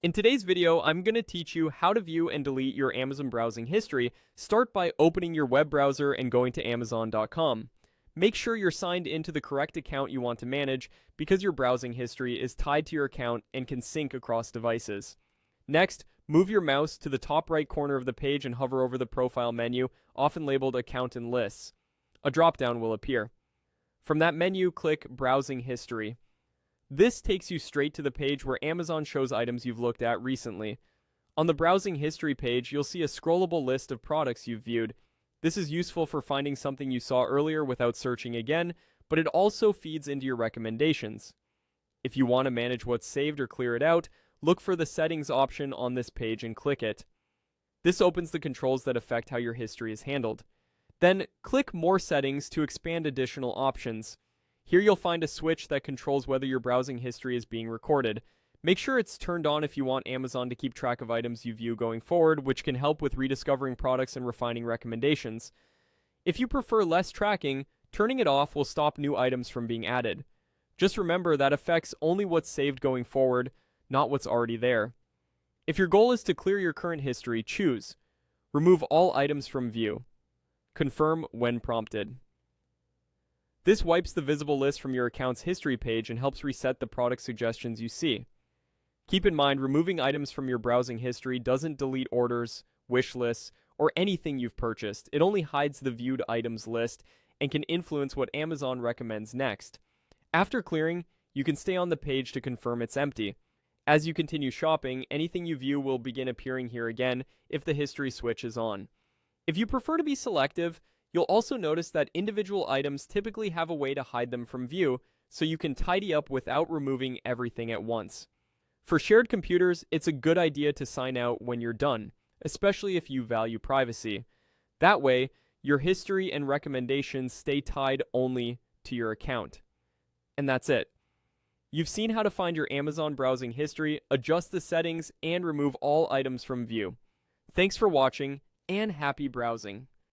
In today's video, I'm going to teach you how to view and delete your Amazon browsing history. Start by opening your web browser and going to Amazon.com. Make sure you're signed into the correct account you want to manage because your browsing history is tied to your account and can sync across devices. Next, move your mouse to the top right corner of the page and hover over the profile menu, often labeled Account and Lists. A drop-down will appear. From that menu, click Browsing History. This takes you straight to the page where Amazon shows items you've looked at recently. On the Browsing History page, you'll see a scrollable list of products you've viewed. This is useful for finding something you saw earlier without searching again, but it also feeds into your recommendations. If you want to manage what's saved or clear it out, look for the Settings option on this page and click it. This opens the controls that affect how your history is handled. Then, click More Settings to expand additional options. Here you'll find a switch that controls whether your browsing history is being recorded. Make sure it's turned on if you want Amazon to keep track of items you view going forward, which can help with rediscovering products and refining recommendations. If you prefer less tracking, turning it off will stop new items from being added. Just remember that affects only what's saved going forward, not what's already there. If your goal is to clear your current history, choose Remove all items from view. Confirm when prompted. This wipes the visible list from your account's history page and helps reset the product suggestions you see. Keep in mind, removing items from your browsing history doesn't delete orders, wish lists, or anything you've purchased. It only hides the viewed items list and can influence what Amazon recommends next. After clearing, you can stay on the page to confirm it's empty. As you continue shopping, anything you view will begin appearing here again if the history switch is on. If you prefer to be selective, you'll also notice that individual items typically have a way to hide them from view, so you can tidy up without removing everything at once. For shared computers, it's a good idea to sign out when you're done, especially if you value privacy. That way, your history and recommendations stay tied only to your account. And that's it. You've seen how to find your Amazon browsing history, adjust the settings, and remove all items from view. Thanks for watching, and happy browsing.